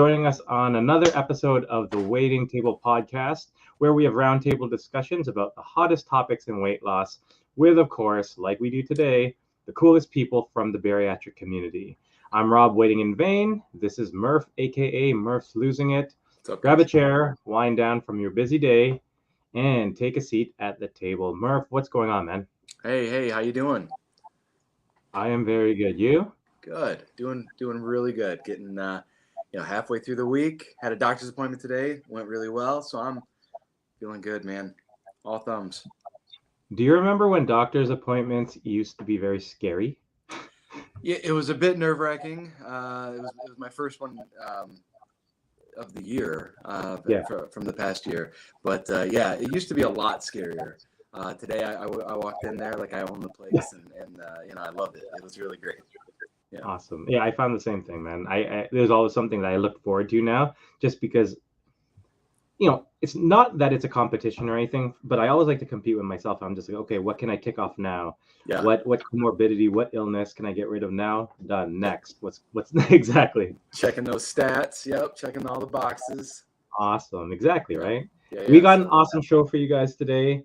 joining us on another episode of the Waiting Table Podcast, where we have roundtable discussions about the hottest topics in weight loss with, of course, like we do today, the coolest people from the bariatric community. I'm Rob Waiting in Vain. This is Murph, aka Murph's Losing It. Grab a chair, wind down from your busy day, and take a seat at the table. Murph, what's going on, man? Hey, how you doing? I am very good. You? Good. Doing really good. Getting halfway through the week. Had a doctor's appointment today. Went really well, so I'm feeling good, man. All thumbs. Do you remember when doctor's appointments used to be very scary? Yeah, it was a bit nerve-wracking. It was my first one of the year from the past year. But it used to be a lot scarier. Today I walked in there like I own the place, and I loved it. It was really great. Yeah. Awesome. Yeah, I found the same thing, man. I there's always something that I look forward to now, just because, it's not that it's a competition or anything, but I always like to compete with myself. I'm just like, okay, what can I tick off now? Yeah. What comorbidity, what illness can I get rid of now? Done. Next. What's exactly? Checking those stats. Yep. Checking all the boxes. Awesome. Exactly. Right. Yeah, We got an awesome show for you guys today.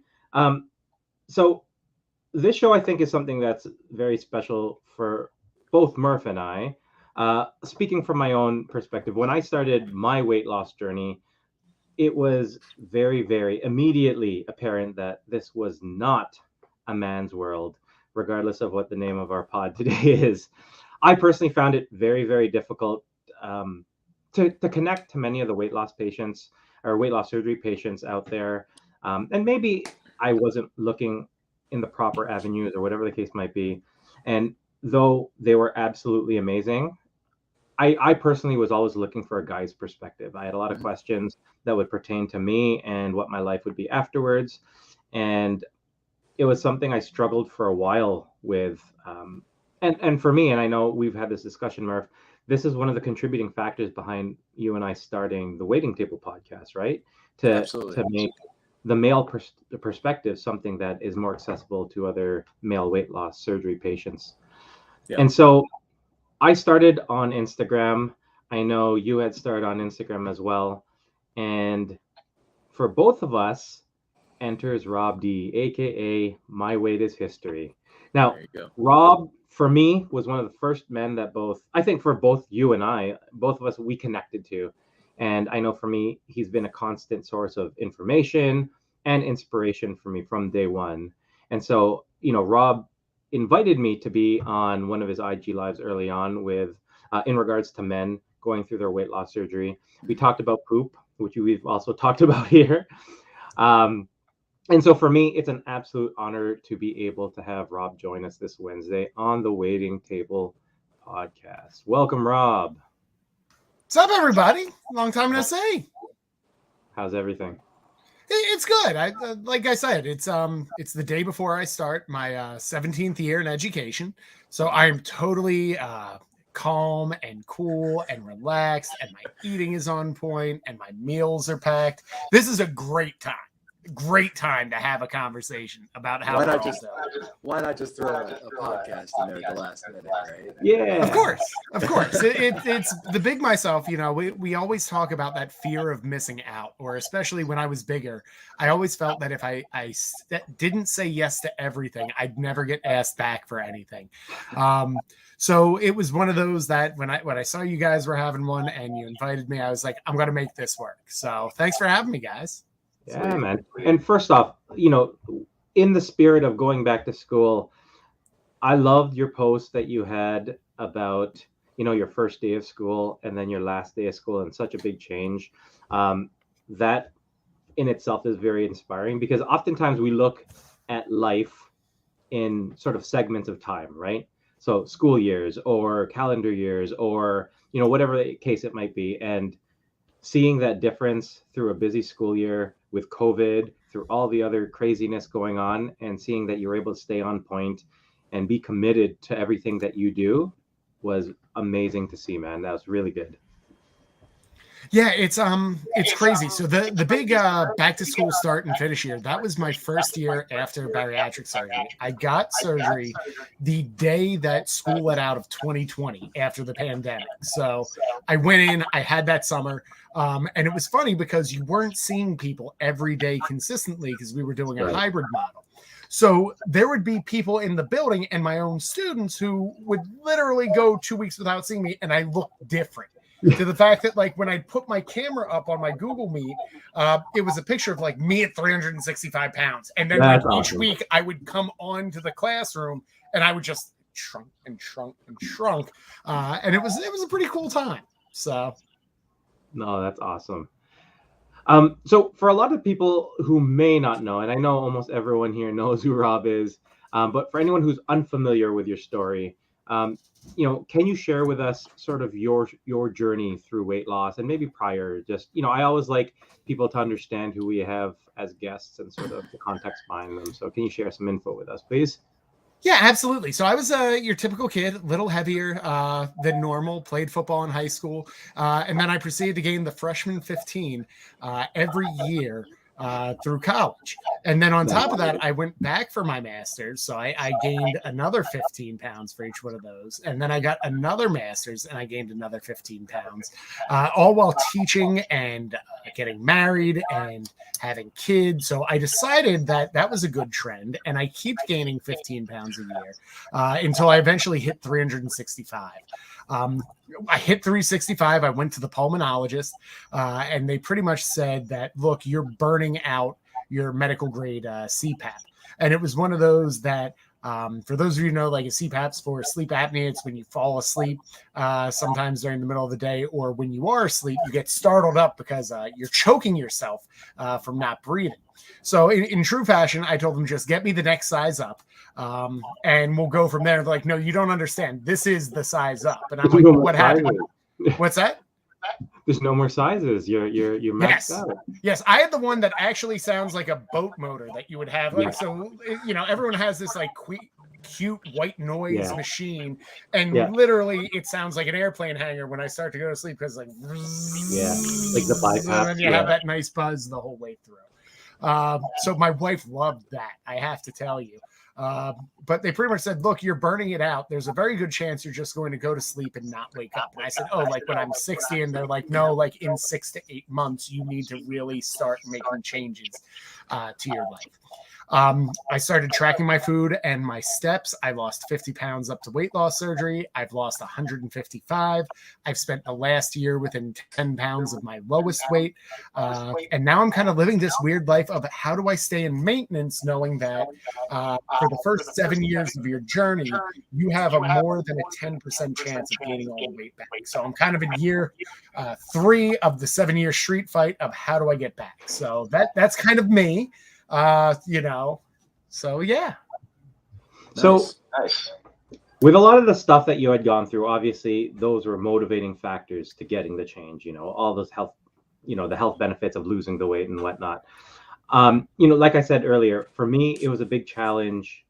So this show, I think, is something that's very special for both Murph and I. Speaking from my own perspective, when I started my weight loss journey, it was very, very immediately apparent that this was not a man's world, regardless of what the name of our pod today is. I personally found it very, very difficult to connect to many of the weight loss patients or weight loss surgery patients out there. And maybe I wasn't looking in the proper avenues or whatever the case might be. And though they were absolutely amazing, I personally was always looking for a guy's perspective. I had a lot of questions that would pertain to me and what my life would be afterwards. And it was something I struggled for a while with. And for me, and I know we've had this discussion, Murph, this is one of the contributing factors behind you and I starting the Waiting Table podcast, right? To make the male perspective something that is more accessible to other male weight loss surgery patients. Yeah. And so I started on Instagram. I know you had started on Instagram as well. And for both of us, enters Rob D, aka My Weight is History. Now, Rob, for me, was one of the first men that I think for both you and I, both of us, we connected to. And I know for me, he's been a constant source of information and inspiration for me from day one. And so, Rob invited me to be on one of his IG lives early on with, in regards to men going through their weight loss surgery. We talked about poop, which we've also talked about here. And so for me, it's an absolute honor to be able to have Rob join us this Wednesday on the Waiting Table podcast. Welcome, Rob. What's up, everybody? Long time no see. How's everything? It's good. Like I said, it's the day before I start my 17th year in education, so I'm totally calm and cool and relaxed, and my eating is on point, and my meals are packed. This is a great time to have a conversation about how. Why not just throw a podcast in there at the last minute, right? Yeah, of course. It's the big myself. We always talk about that fear of missing out, or especially when I was bigger, I always felt that if I didn't say yes to everything, I'd never get asked back for anything. So it was one of those that when I saw you guys were having one and you invited me, I was like, I'm going to make this work. So thanks for having me, guys. Yeah, man. And first off, in the spirit of going back to school, I loved your post that you had about, your first day of school and then your last day of school, and such a big change. That in itself is very inspiring, because oftentimes we look at life in sort of segments of time, right? So school years or calendar years or, whatever the case it might be. And seeing that difference through a busy school year with COVID, through all the other craziness going on, and seeing that you're able to stay on point and be committed to everything that you do was amazing to see, man. That was really good. Yeah, it's crazy. So the big back to school start and finish year, that was my first year after bariatric surgery. I got surgery the day that school let out of 2020 after the pandemic. So I went in, I had that summer. And it was funny because you weren't seeing people every day consistently because we were doing a hybrid model. So there would be people in the building and my own students who would literally go 2 weeks without seeing me, and I looked different. To the fact that, like, when I put my camera up on my Google Meet, it was a picture of like me at 365 pounds. And then like each week I would come on to the classroom and I would just shrunk and shrunk and shrunk. And it was a pretty cool time. So. No, that's awesome. So for a lot of people who may not know, and I know almost everyone here knows who Rob is, but for anyone who's unfamiliar with your story, can you share with us sort of your journey through weight loss and maybe prior? Just, I always like people to understand who we have as guests and sort of the context behind them. So can you share some info with us, please? Yeah, absolutely. So I was your typical kid, a little heavier than normal, played football in high school. And then I proceeded to gain the freshman 15 every year through college. And then on top of that, I went back for my master's. So I gained another 15 pounds for each one of those. And then I got another master's and I gained another 15 pounds, all while teaching and getting married and having kids. So I decided that that was a good trend. And I keep gaining 15 pounds a year until I eventually hit 365. I hit 365. I went to the pulmonologist and they pretty much said that, look, you're burning out your medical grade CPAP. And it was one of those that, for those of you who know, like a CPAP's for sleep apnea. It's when you fall asleep sometimes during the middle of the day, or when you are asleep, you get startled up because you're choking yourself from not breathing. So in true fashion, I told them, just get me the next size up and we'll go from there. They're like, no, you don't understand. This is the size up. And I'm like, what happened? What's that? There's no more sizes. You're maxed out. Yes, I had the one that actually sounds like a boat motor that you would have. Like, so everyone has this like cute white noise machine, and literally it sounds like an airplane hangar when I start to go to sleep because like like the bypass. And you have that nice buzz the whole way through. So my wife loved that, I have to tell you. But they pretty much said, look, you're burning it out. There's a very good chance you're just going to go to sleep and not wake up. And I said, oh, like when I'm 60? And they're like, no, like in 6 to 8 months, you need to really start making changes to your life. I started tracking my food and my steps. I lost 50 pounds up to weight loss surgery. I've lost 155. I've spent the last year within 10 pounds of my lowest weight. And now I'm kind of living this weird life of how do I stay in maintenance, knowing that for the first 7 years of your journey, you have a more than a 10% chance of gaining all the weight back. So I'm kind of in year 3 of the 7-year street fight of how do I get back? So that's kind of me. So yeah. So nice. With a lot of the stuff that you had gone through, obviously those were motivating factors to getting the change, all those health, the health benefits of losing the weight and whatnot. Like I said earlier, for me, it was a big challenge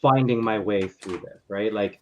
finding my way through this, right? Like,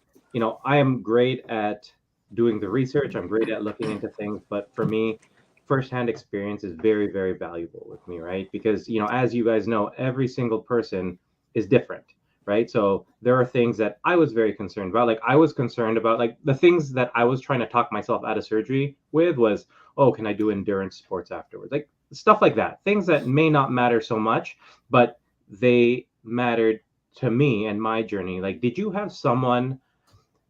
I am great at doing the research. I'm great at looking into things, but for me, firsthand experience is very, very valuable with me, right? Because, as you guys know, every single person is different, right? So there are things that I was very concerned about. Like I was concerned about, like the things that I was trying to talk myself out of surgery with was, oh, can I do endurance sports afterwards? Like stuff like that. Things that may not matter so much, but they mattered to me and my journey. Like, did you have someone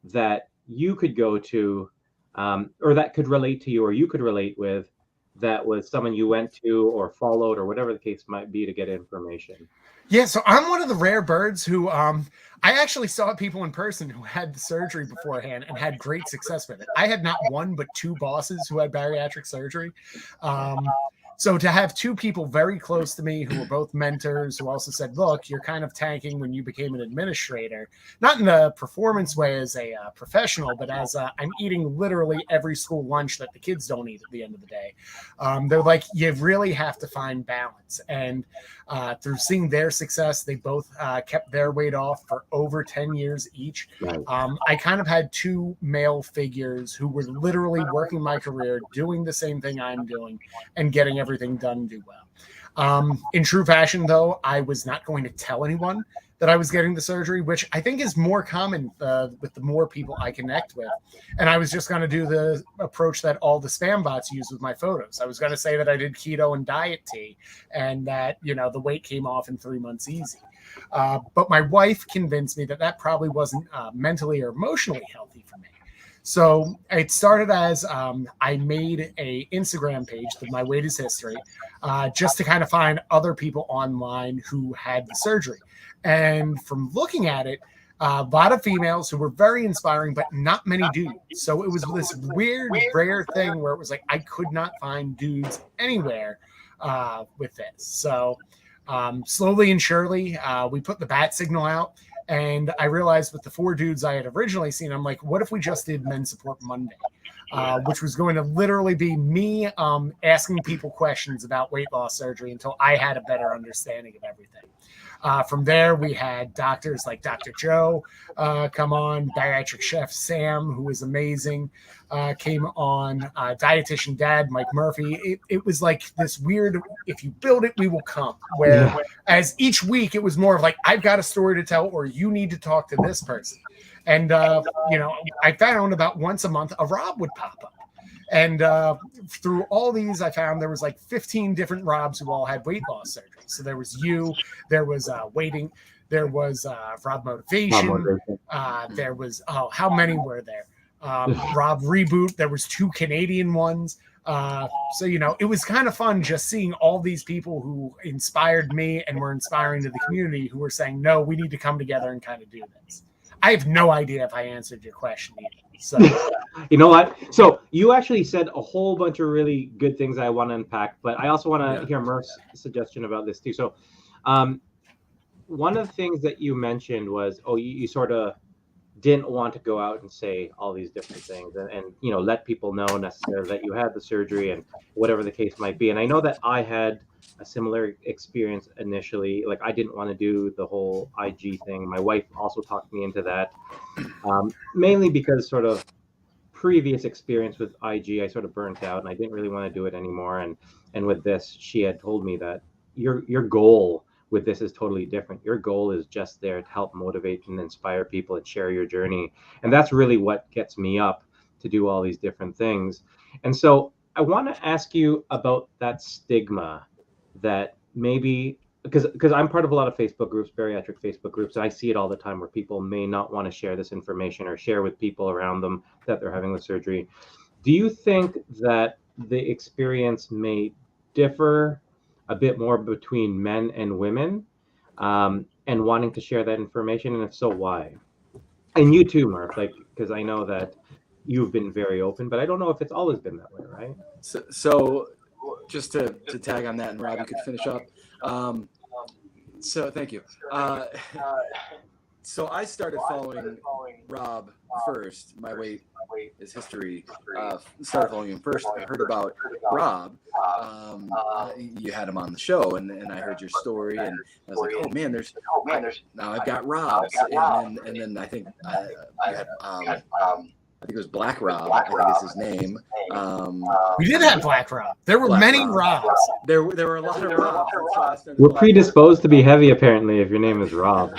that you could go to or that could relate to you or you could relate with, that was someone you went to or followed or whatever the case might be to get information? Yeah, so I'm one of the rare birds who I actually saw people in person who had the surgery beforehand and had great success with it. I had not one but 2 bosses who had bariatric surgery. So to have two people very close to me who were both mentors, who also said, look, you're kind of tanking when you became an administrator, not in a performance way as a professional, but as I'm eating literally every school lunch that the kids don't eat at the end of the day. They're like, you really have to find balance. And through seeing their success, they both kept their weight off for over 10 years each. Right. I kind of had two male figures who were literally working my career, doing the same thing I'm doing, and getting everything done do well. In true fashion, though, I was not going to tell anyone that I was getting the surgery, which I think is more common with the more people I connect with. And I was just going to do the approach that all the spam bots use with my photos. I was going to say that I did keto and diet tea and that, the weight came off in 3 months easy. But my wife convinced me that that probably wasn't mentally or emotionally healthy for me. So it started as I made a Instagram page that My Weight is History, just to kind of find other people online who had the surgery. And from looking at it, a lot of females who were very inspiring, but not many dudes. So it was this weird, rare thing where it was like I could not find dudes anywhere with this. So slowly and surely, we put the bat signal out. And I realized with the 4 dudes I had originally seen, I'm like, what if we just did Men Support Monday, which was going to literally be me asking people questions about weight loss surgery until I had a better understanding of everything. From there, we had doctors like Dr. Joe come on, bariatric chef Sam, who was amazing, came on, dietitian dad Mike Murphy. It was like this weird, if you build it, we will come, where as each week it was more of like, I've got a story to tell, or you need to talk to this person. And, I found about once a month, a Rob would pop up. And through all these, I found there was like 15 different Robs who all had weight loss surgery. So there was you, there was waiting, there was Rob Motivation, there was, how many were there? Rob Reboot, there was 2 Canadian ones. So, it was kind of fun just seeing all these people who inspired me and were inspiring to the community who were saying, no, we need to come together and kind of do this. I have no idea if I answered your question either. So, you know what? So you actually said a whole bunch of really good things I want to unpack, but I also want to hear Murph's suggestion about this too. So, one of the things that you mentioned was, you sort of didn't want to go out and say all these different things and let people know necessarily that you had the surgery and whatever the case might be. And I know that I had a similar experience initially. Like, I didn't want to do the whole IG thing. My wife also talked me into that, mainly because sort of previous experience with IG, I sort of burnt out and I didn't really want to do it anymore. And with this, she had told me that your goal with this is totally different. Your goal is just there to help motivate and inspire people and share your journey. And that's really what gets me up to do all these different things. And so I want to ask you about that stigma that maybe, because I'm part of a lot of Facebook groups, bariatric Facebook groups, and I see it all the time where people may not want to share this information or share with people around them that they're having the surgery. Do you think that the experience may differ a bit more between men and women, and wanting to share that information? And if so, why? And you too, Murph, because I know that you've been very open, but I don't know if it's always been that way, right? So just to tag on that, and Rob, you could finish up. So thank you. So I started following Rob first. My Weight is History. Started following him first. I heard about Rob. You had him on the show, and I heard your story, and I was like, oh man, there's now I've got Rob's, and then I think I had I think it was Black Rob. I think is his name. We did have Black Rob. There were many Robs. There were a lot of Robs. We're predisposed to be heavy, apparently, if your name is Rob.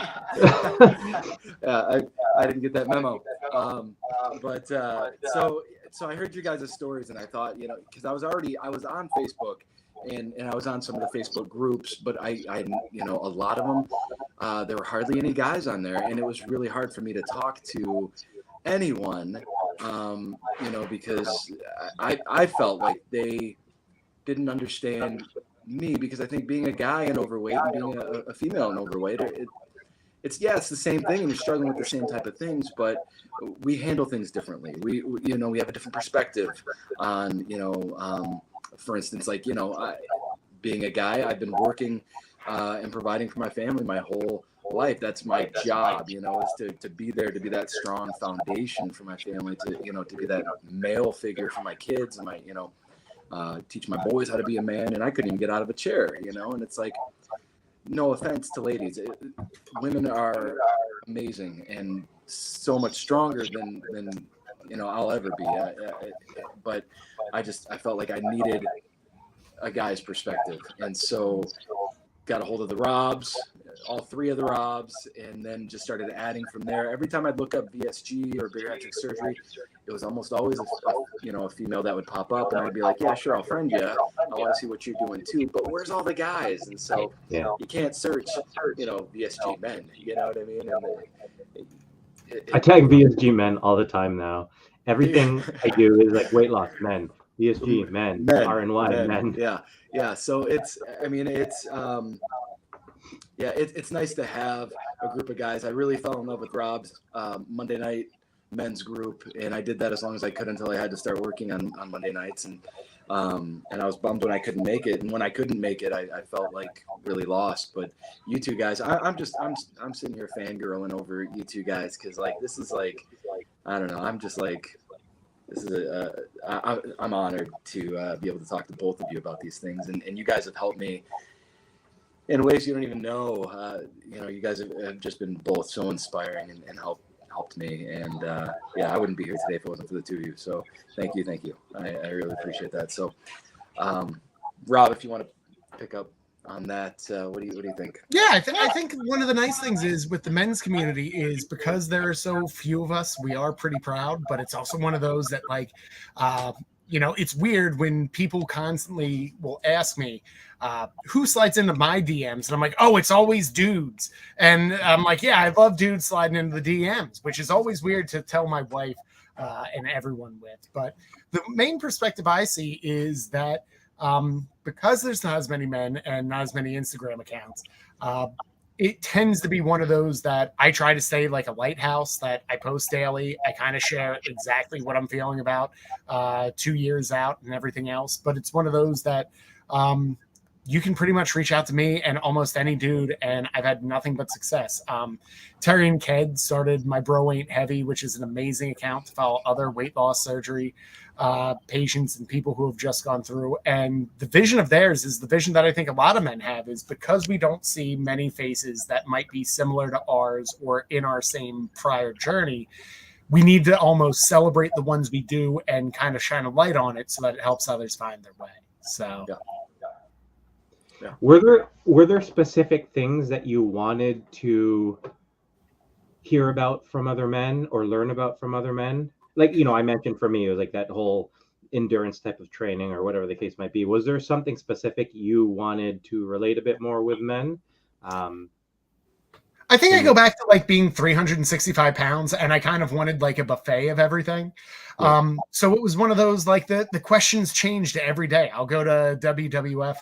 I didn't get that memo. But so I heard you guys' stories, and I thought, because I was on Facebook, and I was on some of the Facebook groups, but I a lot of them, there were hardly any guys on there, and it was really hard for me to talk to anyone, because I felt like they didn't understand me, because I think being a guy and overweight and being a female and overweight, it's the same thing, and you're struggling with the same type of things, but we handle things differently. We have a different perspective on for instance, like, being a guy, I've been working and providing for my family my whole life. That's my job, is to be there, to be that strong foundation for my family, to be that male figure for my kids, and teach my boys how to be a man. And I couldn't even get out of a chair, and it's like, no offense to ladies, women are amazing and so much stronger than I'll ever be. But I felt like I needed a guy's perspective, and so got a hold of the Robs, all three of the Robs, and then just started adding from there. Every time I'd look up VSG or bariatric surgery, it was almost always a female that would pop up, and I'd be like, yeah, sure, I'll friend you. I want to see what you're doing too, but where's all the guys? And so you can't search, VSG men. You know what I mean? I tag VSG men all the time now. Everything I do is like weight loss men, VSG men, RNY men. Yeah. So it's nice to have a group of guys. I really fell in love with Rob's Monday night men's group, and I did that as long as I could until I had to start working on Monday nights, and I was bummed when I couldn't make it, and when I couldn't make it, I felt like really lost. But you two guys, I'm sitting here fangirling over you two guys, because like this is like, I don't know, I'm just like, this is I'm honored to be able to talk to both of you about these things, and you guys have helped me in ways you don't even know. You guys have just been both so inspiring and helped me, and I wouldn't be here today if it wasn't for the two of you. So thank you. I really appreciate that. So Rob, if you want to pick up on that, what do you think? Yeah, I think one of the nice things is with the men's community is because there are so few of us, we are pretty proud, but it's also one of those that like it's weird when people constantly will ask me who slides into my DMs, and I'm like, oh, it's always dudes. And I'm like, yeah, I love dudes sliding into the DMs, which is always weird to tell my wife and everyone with. But the main perspective I see is that because there's not as many men and not as many Instagram accounts, it tends to be one of those that I try to stay like a lighthouse, that I post daily. I kind of share exactly what I'm feeling about 2 years out and everything else. But it's one of those that you can pretty much reach out to me and almost any dude, and I've had nothing but success. Terry and Ked started My Bro Ain't Heavy, which is an amazing account to follow other weight loss surgery patients and people who have just gone through. And the vision of theirs is the vision that I think a lot of men have, is because we don't see many faces that might be similar to ours or in our same prior journey, we need to almost celebrate the ones we do and kind of shine a light on it so that it helps others find their way. So yeah. Were there specific things that you wanted to hear about from other men or learn about from other men? Like, I mentioned for me, it was like that whole endurance type of training or whatever the case might be. Was there something specific you wanted to relate a bit more with men? I think I go back to like being 365 pounds, and I kind of wanted like a buffet of everything. Yeah. So it was one of those, like the questions changed every day. I'll go to WWF,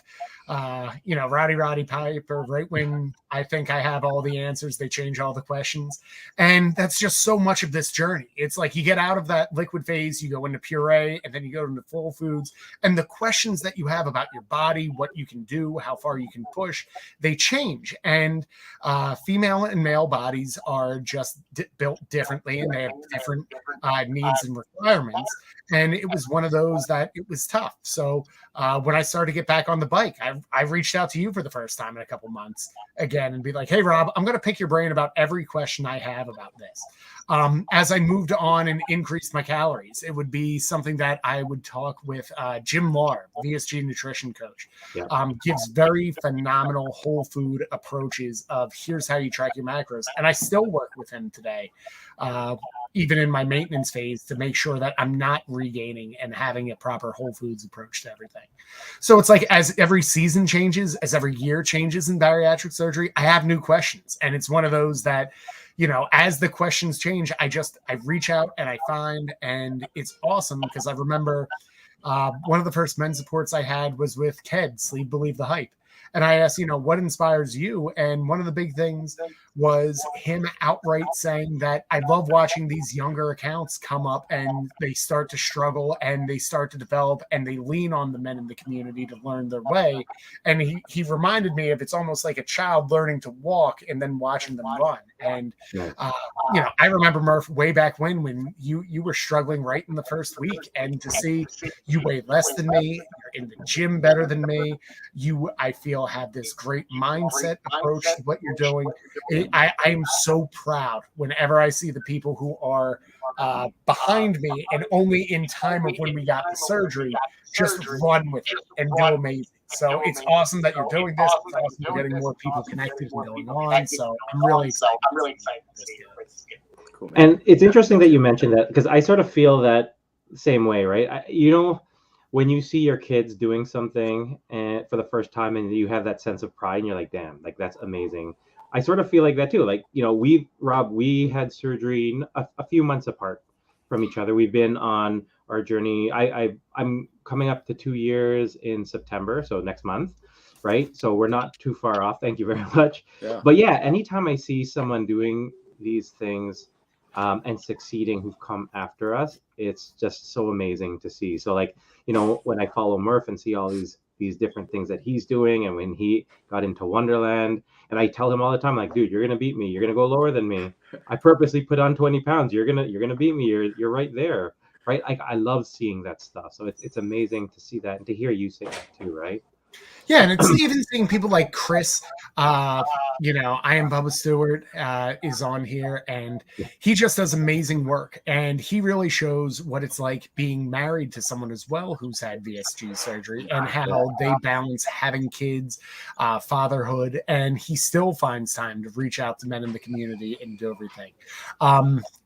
Roddy Piper, right when I think I have all the answers, they change all the questions. And that's just so much of this journey. It's like you get out of that liquid phase, you go into puree, and then you go into full foods. And the questions that you have about your body, what you can do, how far you can push, they change. And female and male bodies are just built differently, and they have different needs and requirements. And it was one of those that it was tough. So when I started to get back on the bike, I reached out to you for the first time in a couple months again and be like, hey, Rob, I'm going to pick your brain about every question I have about this. As I moved on and increased my calories, it would be something that I would talk with Jim Lahr, VSG nutrition coach. Yeah. Gives very phenomenal whole food approaches of here's how you track your macros. And I still work with him today, even in my maintenance phase, to make sure that I'm not regaining and having a proper whole foods approach to everything. So it's like as every season changes, as every year changes in bariatric surgery, I have new questions. And it's one of those that, as the questions change, I reach out and I find, and it's awesome because I remember one of the first men's supports I had was with Ked, Sleep Believe the Hype. And I asked, what inspires you? And one of the big things was him outright saying that I love watching these younger accounts come up and they start to struggle and they start to develop and they lean on the men in the community to learn their way. And he reminded me of, it's almost like a child learning to walk and then watching them run. And, I remember, Murph, way back when you were struggling right in the first week, and to see you weigh less than me, you're in the gym better than me. I feel, have this great mindset approach to what you're doing. I am so proud whenever I see the people who are behind me and only in time of when we got the surgery, just run with it and do amazing. So it's awesome that you're doing this. It's awesome you're getting more people connected and going on. So I'm really excited. Cool, and it's interesting that you mentioned that, because I sort of feel that same way, right? When you see your kids doing something and for the first time and you have that sense of pride and you're like, damn, like that's amazing. I sort of feel like that too. Like, we had surgery a few months apart from each other. We've been on our journey. I'm coming up to 2 years in September, so next month, right? So we're not too far off. Thank you very much. Yeah. But yeah, anytime I see someone doing these things and succeeding who've come after us, it's just so amazing to see. So like, when I follow Murph and see all these different things that he's doing, and when he got into Wonderland, and I tell him all the time, like, dude, you're gonna beat me. You're gonna go lower than me. I purposely put on 20 pounds. You're gonna beat me. You're right there, right? Like, I love seeing that stuff. So it's amazing to see that and to hear you say that too, right? Yeah, and it's even seeing people like Chris, I Am Bubba Stewart is on here, and he just does amazing work. And he really shows what it's like being married to someone as well who's had VSG surgery, and how they balance having kids, fatherhood, and he still finds time to reach out to men in the community and do everything.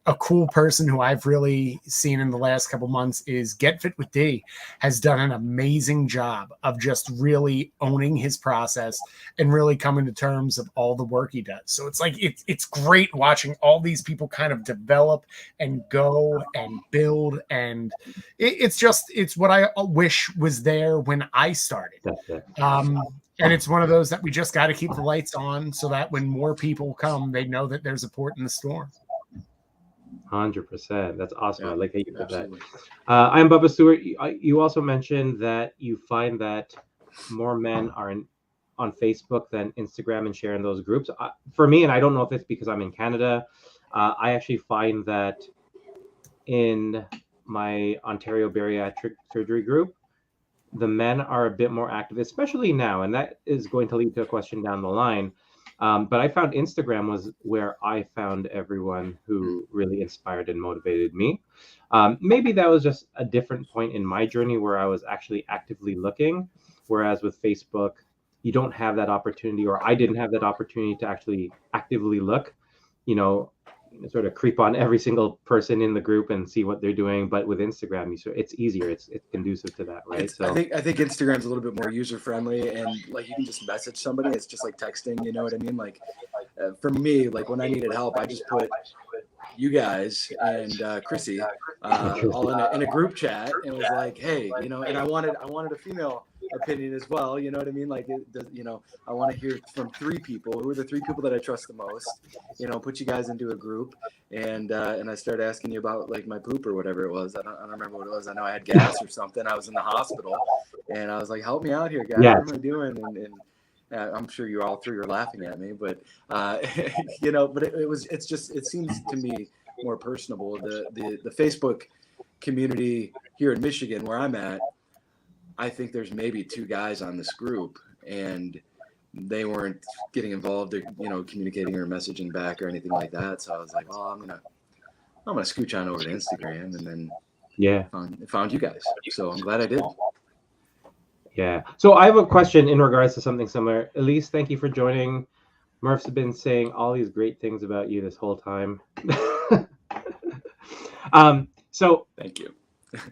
A cool person who I've really seen in the last couple months is Get Fit with D. Has done an amazing job of just really owning his process and really coming to terms of all the work he does. So it's like, it's great watching all these people kind of develop and go and build. And it's what I wish was there when I started. And it's one of those that we just got to keep the lights on so that when more people come, they know that there's a port in the storm. 100%. That's awesome. Yeah, I like how you put that. I'm Bubba Stewart. You also mentioned that you find that more men are on Facebook than Instagram and sharing those groups. For me, and I don't know if it's because I'm in Canada, I actually find that in my Ontario bariatric surgery group, the men are a bit more active, especially now, and that is going to lead to a question down the line. But I found Instagram was where I found everyone who really inspired and motivated me. Maybe that was just a different point in my journey where I was actually actively looking, whereas with Facebook, you don't have that opportunity, or I didn't have that opportunity to actually actively look, sort of creep on every single person in the group and see what they're doing. But with Instagram, it's easier. It's conducive to that, right? So I think Instagram's a little bit more user friendly, and like you can just message somebody. It's just like texting. You know what I mean? Like for me, like when I needed help, I just put you guys and Chrissy all in a group chat, and was like, hey, and I wanted a female opinion as well. You know what I mean? Like, I want to hear from 3 people. Who are the 3 people that I trust the most? Put you guys into a group, and I started asking you about like my poop or whatever it was. I don't remember what it was. I know I had gas or something. I was in the hospital, and I was like, help me out here, guys. Yes. What am I doing? And I'm sure you all 3 are laughing at me, but but it seems to me more personable. The Facebook community here in Michigan, where I'm at, I think there's maybe 2 guys on this group, and they weren't getting involved or communicating or messaging back or anything like that. So I was like, well, I'm gonna scooch on over to Instagram, and then found you guys. So I'm glad I did. Yeah. So I have a question in regards to something similar. Elise, thank you for joining. Murph's been saying all these great things about you this whole time. So thank you.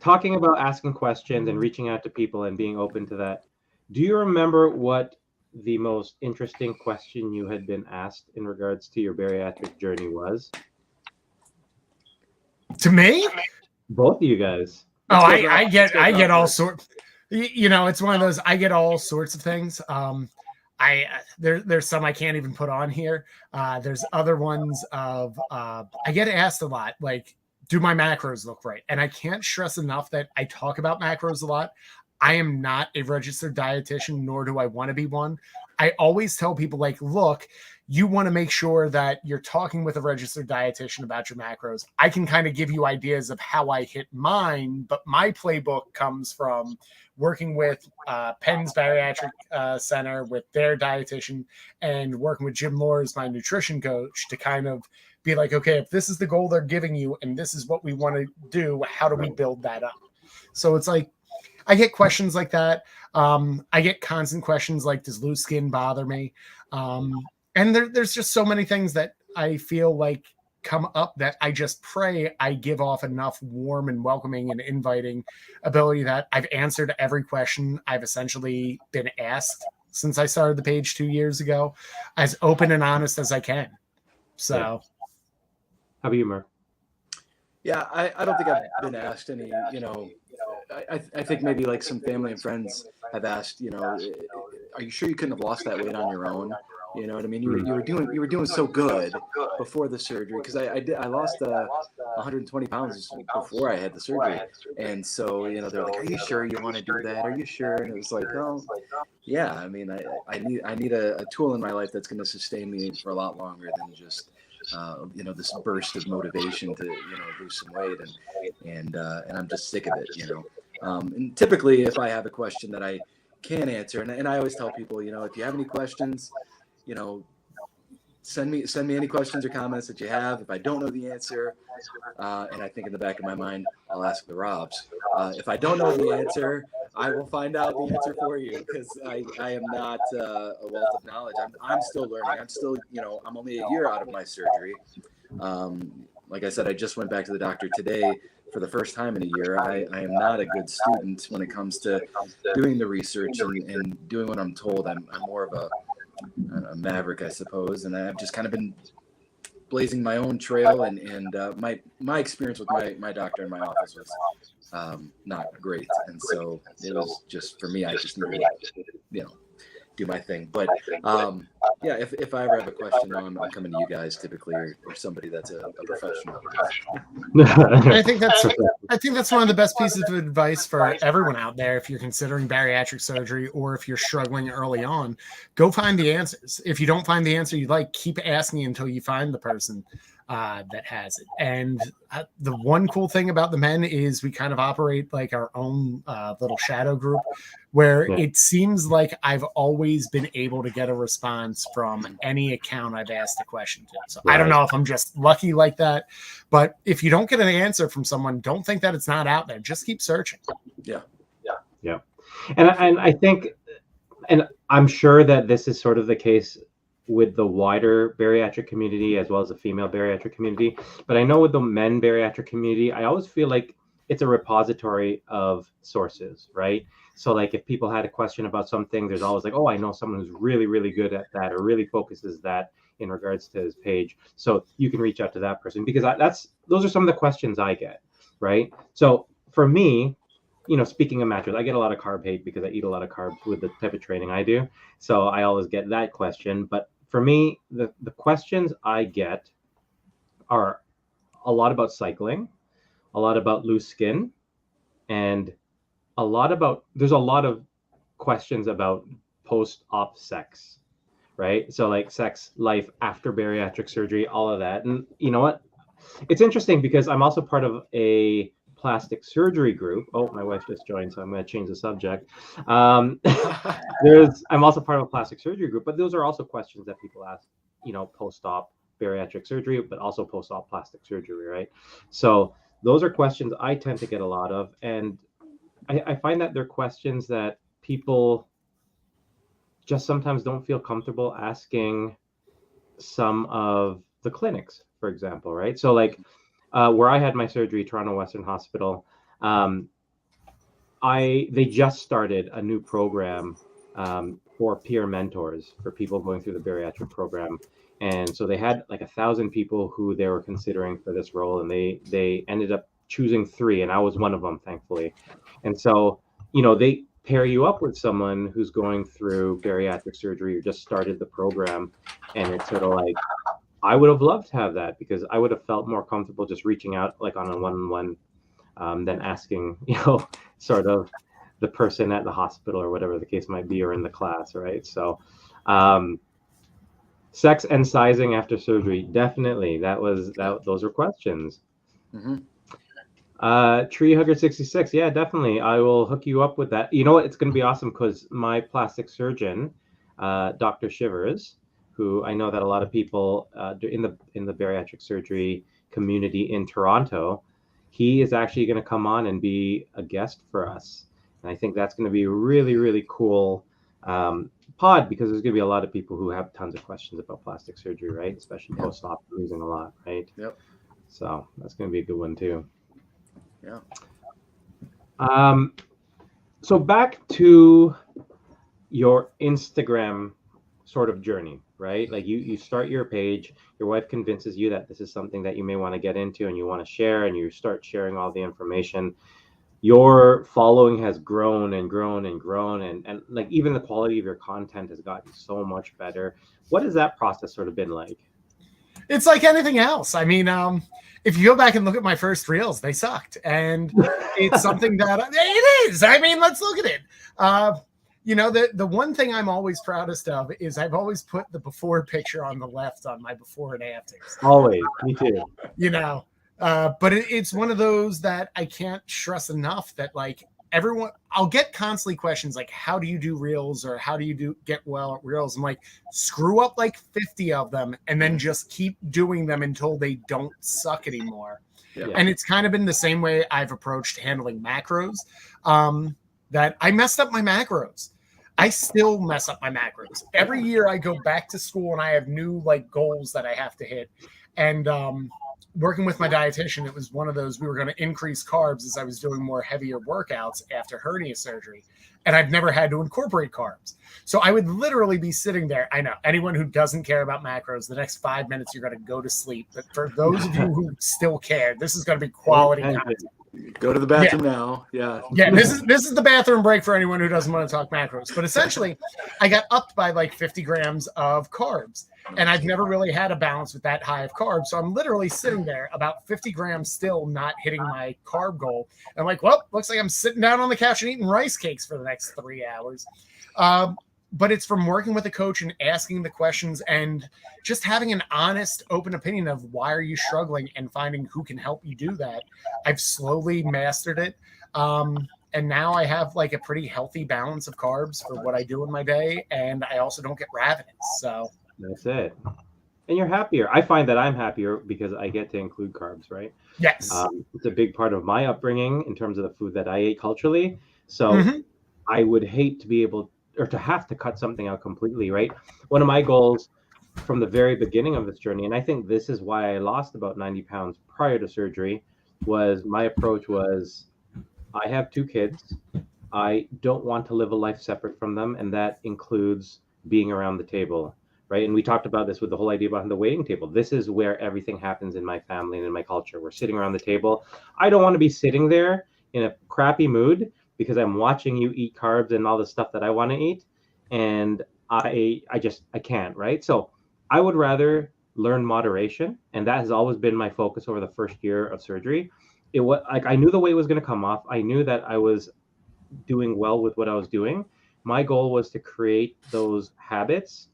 Talking about asking questions and reaching out to people and being open to that, do you remember what the most interesting question you had been asked in regards to your bariatric journey was? To me? Both of you guys. I get all sorts. It's one of those, I get all sorts of things. There's some I can't even put on here. There's other ones of I get asked a lot, like, do my macros look right? And I can't stress enough that I talk about macros a lot. I am not a registered dietitian, nor do I want to be one. I always tell people, like, look, you want to make sure that you're talking with a registered dietitian about your macros. I can kind of give you ideas of how I hit mine, but my playbook comes from working with Penn's Bariatric Center with their dietitian and working with Jim Lohr, my nutrition coach, to kind of be like, okay, if this is the goal they're giving you and this is what we want to do, how do we build that up? So it's like, I get questions like that. I get constant questions like, does loose skin bother me? And there's just so many things that I feel like come up that I just pray I give off enough warm and welcoming and inviting ability that I've answered every question I've essentially been asked since I started the page 2 years ago, as open and honest as I can. So, yeah. How about you, Murph? Yeah, I don't think I've been asked any, I think maybe like some family and friends have asked, are you sure you couldn't have lost that weight on your own? You know what I mean? You were doing so good before the surgery, because I lost 120 pounds before I had the surgery, and so they're like, are you sure you want to do that? Are you sure? And it was like, oh, yeah. I mean, I need a tool in my life that's going to sustain me for a lot longer than just this burst of motivation to lose some weight, and I'm just sick of it. And typically, if I have a question that I can answer, and I always tell people, if you have any questions, send me any questions or comments that you have. If I don't know the answer, and I think in the back of my mind, I'll ask the Robs. If I don't know the answer, I will find out the answer for you, because I am not a wealth of knowledge. I'm still learning. I'm still, I'm only a year out of my surgery. Like I said, I just went back to the doctor today for the first time in a year. I am not a good student when it comes to doing the research and doing what I'm told. I'm more of a maverick, I suppose, and I've just kind of been blazing my own trail, and my experience with my doctor in my office was not great, and so it was just, for me, I just needed to do my thing. But yeah, if I ever have a question, though, I'm coming to you guys typically, or somebody that's a professional. I think that's one of the best pieces of advice for everyone out there. If you're considering bariatric surgery, or if you're struggling early on, go find the answers. If you don't find the answer you like, keep asking until you find the person that has it. And the one cool thing about the men is we kind of operate like our own little shadow group, where it seems like I've always been able to get a response from any account I've asked a question to. So I don't know if I'm just lucky like that, but if you don't get an answer from someone, don't think that it's not out there. Just keep searching. Yeah. And I think, and I'm sure that this is sort of the case with the wider bariatric community as well as the female bariatric community. But I know with the men bariatric community, I always feel like it's a repository of sources, right? So like if people had a question about something, there's always like, oh, I know someone who's really, really good at that, or really focuses that in regards to his page. So you can reach out to that person, because those are some of the questions I get, right? So for me, speaking of macros, I get a lot of carb hate because I eat a lot of carbs with the type of training I do. So I always get that question. But for me, the questions I get are a lot about cycling, a lot about loose skin, and there's a lot of questions about post-op sex, right? So like sex life after bariatric surgery, all of that. And you know what? It's interesting because I'm also part of a plastic surgery group. Oh, my wife just joined, so I'm going to change the subject. I'm also part of a plastic surgery group, but those are also questions that people ask, post-op bariatric surgery, but also post-op plastic surgery, right? So those are questions I tend to get a lot of, and I find that they're questions that people just sometimes don't feel comfortable asking some of the clinics, for example, right? So like where I had my surgery, Toronto Western Hospital, they just started a new program for peer mentors for people going through the bariatric program. And so they had like 1,000 people who they were considering for this role, and they ended up choosing 3, and I was one of them, thankfully. And so, they pair you up with someone who's going through bariatric surgery or just started the program. And it's sort of like, I would have loved to have that, because I would have felt more comfortable just reaching out like on a one-on-one, than asking, sort of the person at the hospital or whatever the case might be, or in the class, right? So, sex and sizing after surgery, definitely. Those were questions. Mm-hmm. Tree Hugger 66, yeah, definitely. I will hook you up with that. You know what? It's going to be awesome, because my plastic surgeon, Dr. Shivers, who I know that a lot of people in the bariatric surgery community in Toronto, he is actually going to come on and be a guest for us. And I think that's going to be a really, really cool pod, because there's going to be a lot of people who have tons of questions about plastic surgery, right? Especially post-op, losing a lot, right? Yep. So that's going to be a good one too. Yeah. So back to your Instagram sort of journey, right? Like you start your page, your wife convinces you that this is something that you may want to get into and you want to share, and you start sharing all the information. Your following has grown and grown and grown, and like even the quality of your content has gotten so much better. What has that process sort of been like? It's like anything else. I mean, if you go back and look at my first reels, they sucked. And it's something that it is. I mean, let's look at it. The one thing I'm always proudest of is I've always put the before picture on the left on my before and afters. Always. Me too. But it's one of those that I can't stress enough that like everyone, I'll get constantly questions like, how do you do reels, or how do you get well at reels? I'm like, screw up like 50 of them and then just keep doing them until they don't suck anymore. Yeah. And it's kind of been the same way I've approached handling macros, that I messed up my macros. I still mess up my macros. Every year I go back to school and I have new like goals that I have to hit. And working with my dietitian, it was one of those, we were going to increase carbs as I was doing more heavier workouts after hernia surgery. And I've never had to incorporate carbs. So I would literally be sitting there. I know anyone who doesn't care about macros, the next 5 minutes, you're going to go to sleep. But for those of you who still care, this is going to be quality content. Go to the bathroom now. Yeah. Yeah. This is the bathroom break for anyone who doesn't want to talk macros. But essentially, I got upped by like 50 grams of carbs. And I've never really had a balance with that high of carbs. So I'm literally sitting there about 50 grams still not hitting my carb goal. And I'm like, well, looks like I'm sitting down on the couch and eating rice cakes for the next 3 hours. But it's from working with a coach and asking the questions and just having an honest, open opinion of why are you struggling and finding who can help you do that. I've slowly mastered it. And now I have like a pretty healthy balance of carbs for what I do in my day. And I also don't get ravenous. So that's it. And you're happier. I find that I'm happier because I get to include carbs, right? Yes. It's a big part of my upbringing in terms of the food that I ate culturally. So I would hate to be able or to have to cut something out completely, right? One of my goals from the very beginning of this journey, and I think this is why I lost about 90 pounds prior to surgery, was my approach was, I have 2 kids. I don't want to live a life separate from them. And that includes being around the table, right? And we talked about this with the whole idea behind the waiting table. This is where everything happens in my family and in my culture. We're sitting around the table. I don't want to be sitting there in a crappy mood because I'm watching you eat carbs and all the stuff that I want to eat. And I can't, right? So I would rather learn moderation. And that has always been my focus over the first year of surgery. It was like, I knew the weight was going to come off. I knew that I was doing well with what I was doing. My goal was to create those habits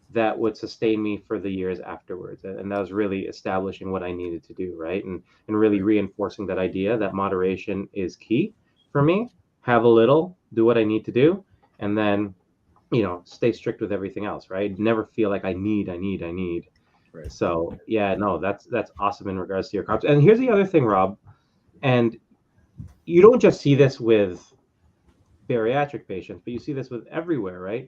that would sustain me for the years afterwards. And that was really establishing what I needed to do, right? And really reinforcing that idea that moderation is key for me. Have a little, do what I need to do, and then, stay strict with everything else, right? Never feel like I need. Right. So yeah, no, that's awesome in regards to your carbs. And here's the other thing, Rob, and you don't just see this with bariatric patients, but you see this with everywhere, right?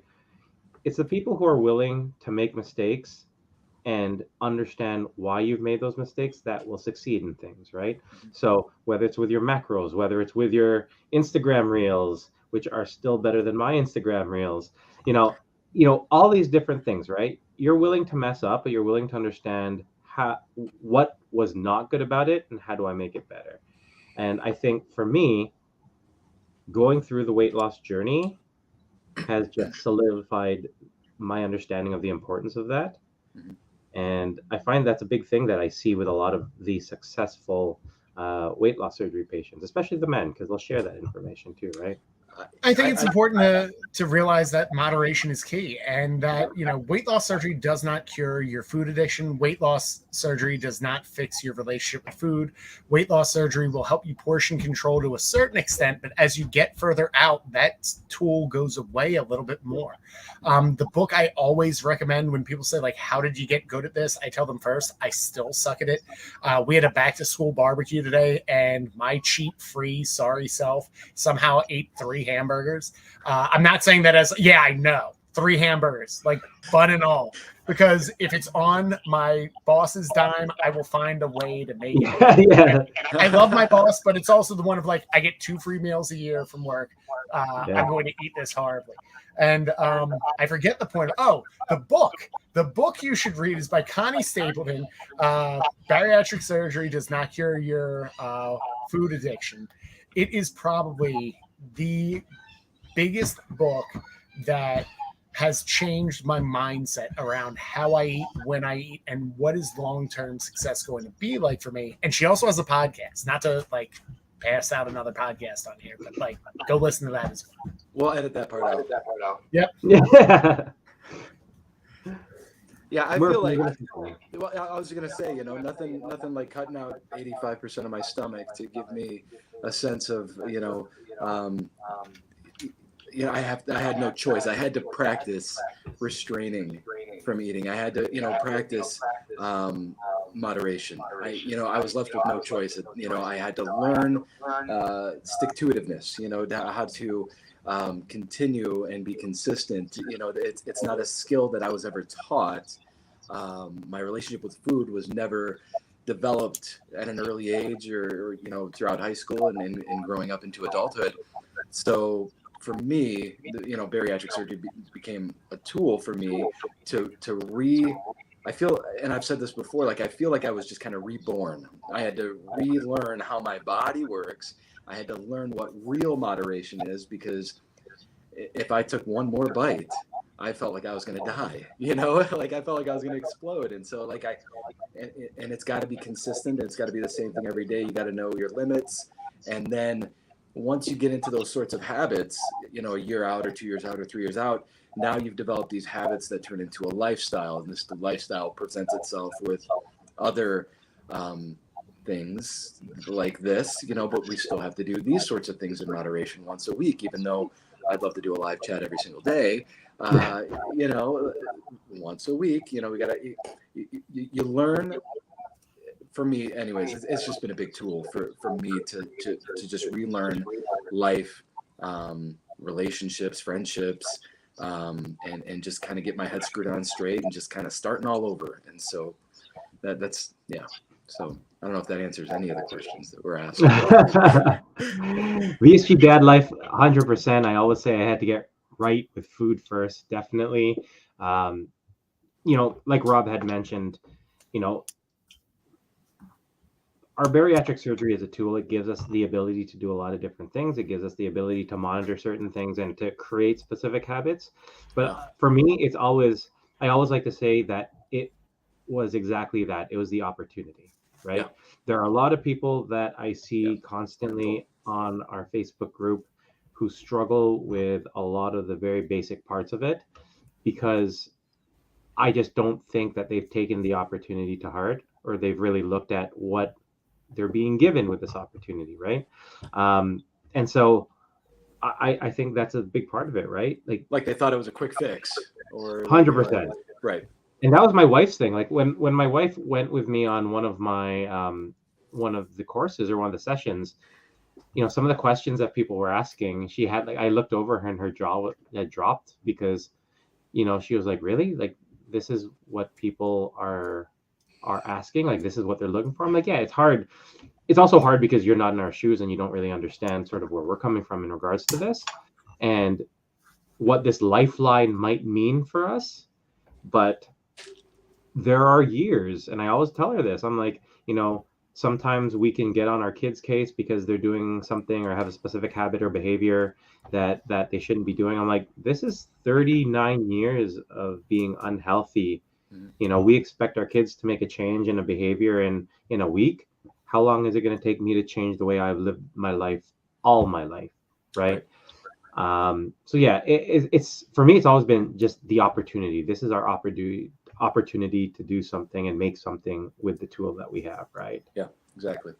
It's the people who are willing to make mistakes and understand why you've made those mistakes that will succeed in things, right? So whether it's with your macros, whether it's with your Instagram reels, which are still better than my Instagram reels, all these different things, right? You're willing to mess up, but you're willing to understand what was not good about it and how do I make it better. And I think for me, going through the weight loss journey has just solidified my understanding of the importance of that. Mhm. And I find that's a big thing that I see with a lot of the successful weight loss surgery patients, especially the men, because they'll share that information too, right? I think it's important to realize that moderation is key, and that, you know, weight loss surgery does not cure your food addiction. Weight loss surgery does not fix your relationship with food. Weight loss surgery will help you portion control to a certain extent, but as you get further out, that tool goes away a little bit more. The book I always recommend when people say, like, how did you get good at this? I tell them first, I still suck at it. We had a back to school barbecue today, and my cheat free sorry self somehow ate 3 hamburgers. I'm not saying that as, yeah, I know, 3 hamburgers, like bun and all, because if it's on my boss's dime, I will find a way to make it. Yeah. I love my boss, but it's also the one of, like, I get 2 free meals a year from work. I'm going to eat this horribly. And I forget the point. Oh, the book. The book you should read is by Connie Stapleton. Bariatric Surgery Does Not Cure Your Food Addiction. It is probably the biggest book that has changed my mindset around how I eat, when I eat, and what is long-term success going to be like for me. And she also has a podcast, not to, like, pass out another podcast on here, but, like, go listen to that as well. We'll edit that part out. Yep. Yeah. Yeah, I Murph, feel like, you're gonna say something. well, I was gonna say, you know, nothing like cutting out 85% of my stomach to give me a sense of, you know, I had no choice. I had to practice restraining from eating. I had to, you know, practice moderation. I was left with no choice. You know, I had to learn stick-to-itiveness. You know, how to continue and be consistent. You know, it's not a skill that I was ever taught. My relationship with food was never developed at an early age, or you know, throughout high school and growing up into adulthood. So for me, you know, bariatric surgery became a tool for me I feel, and I've said this before, like, I feel like I was just kind of reborn. I had to relearn how my body works. I had to learn what real moderation is, because if I took one more bite, I felt like I was going to die, you know, like I felt like I was going to explode. And so, like, and it's got to be consistent. It's got to be the same thing every day. You got to know your limits. And then once you get into those sorts of habits, you know, a year out or 2 years out or 3 years out, now you've developed these habits that turn into a lifestyle. And the lifestyle presents itself with other things like this, you know, but we still have to do these sorts of things in moderation once a week, even though I'd love to do a live chat every single day. You know, once a week, you know, we gotta, you learn. For me, anyways, it's just been a big tool for me to just relearn life, relationships, friendships, and just kind of get my head screwed on straight and just kind of starting all over. And so that's yeah. So I don't know if that answers any of the questions that were asked. VSG dad life, 100%. I always say I had to get right with food first, definitely. You know, like Rob had mentioned, you know, our bariatric surgery is a tool. It gives us the ability to do a lot of different things. It gives us the ability to monitor certain things and to create specific habits. But for me, I always like to say that it was exactly that. It was the opportunity, right? Yeah. There are a lot of people that I see constantly on our Facebook group who struggle with a lot of the very basic parts of it, because I just don't think that they've taken the opportunity to heart, or they've really looked at what they're being given with this opportunity, right? And so I think that's a big part of it, right? Like they thought it was a quick fix, or 100%, right? And that was my wife's thing. Like when my wife went with me on one of my one of the courses or one of the sessions, you know, some of the questions that people were asking, she had, like, I looked over her and her jaw had dropped, because, you know, she was like, really, like, this is what people are asking, like, this is what they're looking for. I'm like, yeah, it's hard. It's also hard because you're not in our shoes and you don't really understand sort of where we're coming from in regards to this and what this lifeline might mean for us. But there are years, and I always tell her this, I'm like, you know, sometimes we can get on our kids' case because they're doing something or have a specific habit or behavior that they shouldn't be doing. I'm like, this is 39 years of being unhealthy. You know, we expect our kids to make a change in a behavior in a week. How long is it going to take me to change the way I've lived my life all my life, right? So yeah, it's for me, it's always been just the opportunity. This is our opportunity to do something and make something with the tool that we have, right? Yeah, exactly.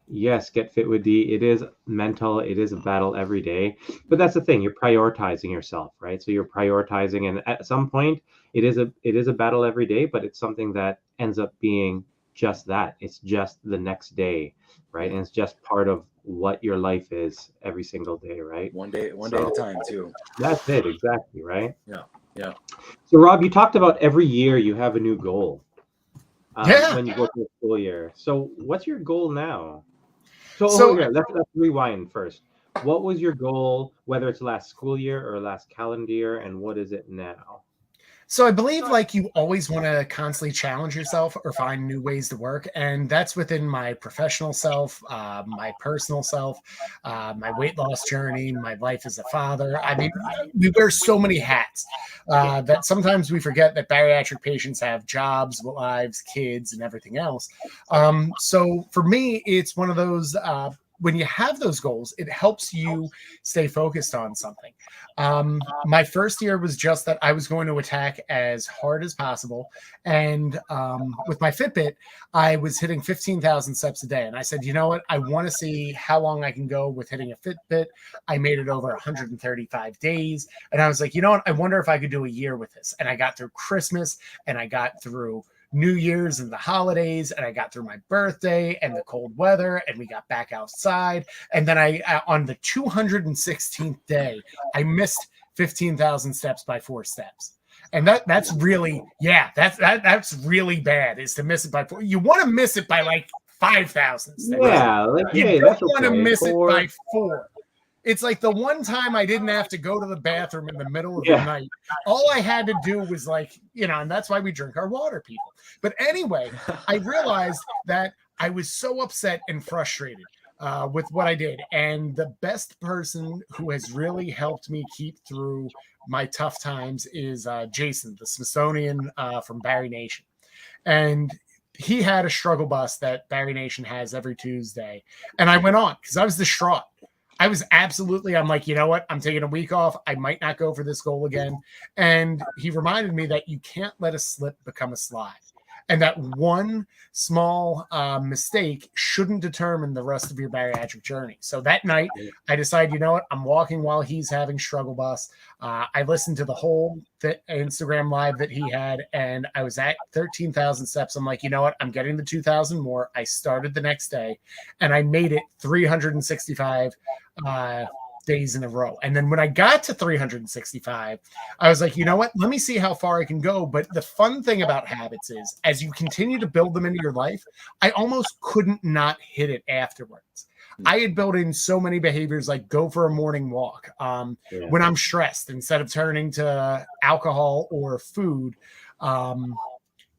Yes, get fit with D. It is mental. It is a battle every day, but that's the thing. You're prioritizing yourself, right? So you're prioritizing, and at some point, it is a battle every day, but it's something that ends up being just that. It's just the next day, right? And it's just part of what your life is every single day, right? One day at a time, too. That's it, exactly, right? Yeah. So Rob, you talked about every year you have a new goal. When you go through the school year. So what's your goal now? So here, let's rewind first. What was your goal, whether it's last school year or last calendar year, and what is it now? So I believe like you always want to constantly challenge yourself or find new ways to work. And that's within my professional self, my personal self, my weight loss journey, my life as a father. I mean, we wear so many hats that sometimes we forget that bariatric patients have jobs, lives, kids, and everything else. So for me, it's one of those when you have those goals, it helps you stay focused on something. My first year was just that I was going to attack as hard as possible. And with my Fitbit, I was hitting 15,000 steps a day. And I said, you know what? I want to see how long I can go with hitting a Fitbit. I made it over 135 days. And I was like, you know what? I wonder if I could do a year with this. And I got through Christmas and I got through New Year's and the holidays, and I got through my birthday and the cold weather, and we got back outside. And then I on the 216th day, I missed 15,000 steps by 4 steps. And that's really, that's really bad, is to miss it by 4. You want to miss it by like 5,000 steps. Yeah, like, you hey, don't that's want to okay. miss it by 4. It's like the one time I didn't have to go to the bathroom in the middle of the night. All I had to do was like, and that's why we drink our water, people. But anyway, I realized that I was so upset and frustrated with what I did. And the best person who has really helped me keep through my tough times is Jason, the Smithsonian from Barry Nation. And he had a struggle bus that Barry Nation has every Tuesday. And I went on because I was distraught. I was I'm like, you know what? I'm taking a week off. I might not go for this goal again. And he reminded me that you can't let a slip become a slide. And that one small mistake shouldn't determine the rest of your bariatric journey. So that night, I decided, you know what? I'm walking while he's having struggle bus. I listened to the whole Instagram live that he had, and I was at 13,000 steps. I'm like, you know what? I'm getting the 2,000 more. I started the next day, and I made it 365 days in a row. And then when I got to 365, I was like, you know what? Let me see how far I can go. But the fun thing about habits is as you continue to build them into your life, I almost couldn't not hit it afterwards. I had built in so many behaviors like go for a morning walk. When I'm stressed, instead of turning to alcohol or food,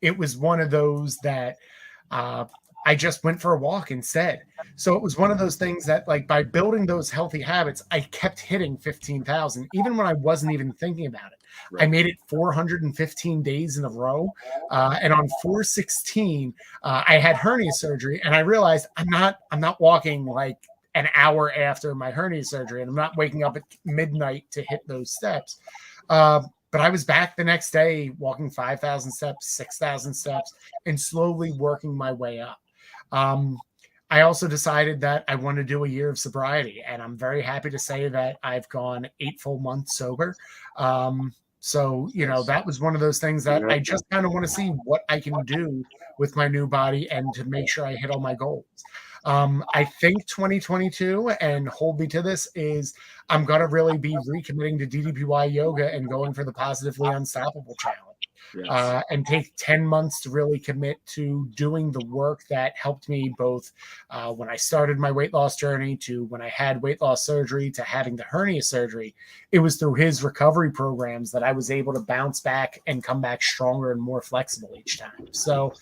it was one of those that I just went for a walk instead. So it was one of those things that, like, by building those healthy habits, I kept hitting 15,000, even when I wasn't even thinking about it. Right. I made it 415 days in a row. And on 416, I had hernia surgery, and I realized I'm not walking like an hour after my hernia surgery, and I'm not waking up at midnight to hit those steps. But I was back the next day walking 5,000 steps, 6,000 steps, and slowly working my way up. I also decided that I want to do a year of sobriety, and I'm very happy to say that I've gone 8 full months sober. So, that was one of those things that I just kind of want to see what I can do with my new body and to make sure I hit all my goals. I think 2022, and hold me to this, is I'm going to really be recommitting to DDPY yoga and going for the Positively Unstoppable challenge. Yes. and take 10 months to really commit to doing the work that helped me both when I started my weight loss journey to when I had weight loss surgery to having the hernia surgery. It was through his recovery programs that I was able to bounce back and come back stronger and more flexible each time. So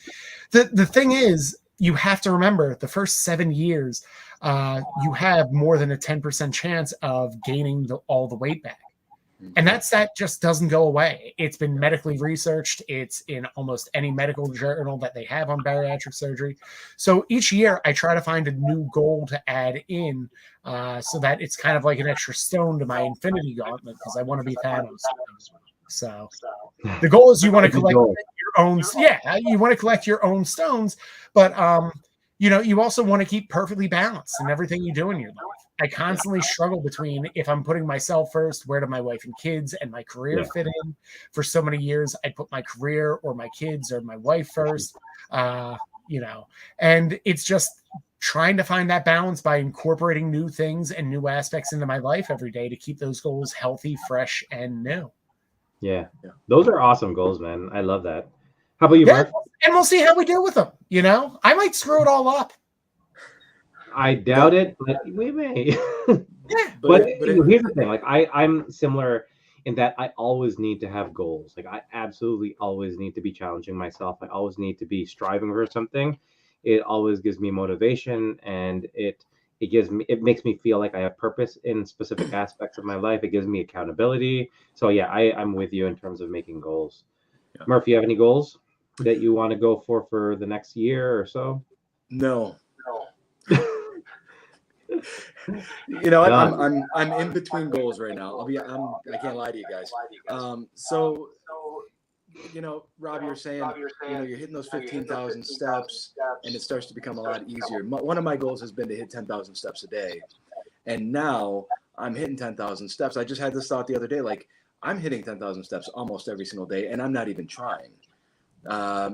the thing is, you have to remember the first 7 years, you have more than a 10% chance of gaining all the weight back. And that just doesn't go away. It's been medically researched. It's in almost any medical journal that they have on bariatric surgery. So each year I try to find a new goal to add in so that it's kind of like an extra stone to my infinity gauntlet because I want to be Thanos. So the goal is you want to collect your own. Yeah, you want to collect your own stones, but you also want to keep perfectly balanced in everything you do in your life. I constantly struggle between if I'm putting myself first, where do my wife and kids and my career fit in? For so many years, I put my career or my kids or my wife first, and it's just trying to find that balance by incorporating new things and new aspects into my life every day to keep those goals healthy, fresh, and new. Yeah. Those are awesome goals, man. I love that. How about you, Murph? And we'll see how we do with them. I might screw it all up. I doubt it, but we may. But here's the thing: like I'm similar in that I always need to have goals. Like I absolutely always need to be challenging myself. I always need to be striving for something. It always gives me motivation, and it makes me feel like I have purpose in specific aspects of my life. It gives me accountability. So yeah, I'm with you in terms of making goals. Yeah. Murph, you have any goals that you want to go for the next year or so? No. I'm in between goals right now. I can't lie to you guys. So Rob, you're saying you're hitting those 15,000 steps, and it starts to become a lot easier. One of my goals has been to hit 10,000 steps a day, and now I'm hitting 10,000 steps. I just had this thought the other day, like I'm hitting 10,000 steps almost every single day, and I'm not even trying.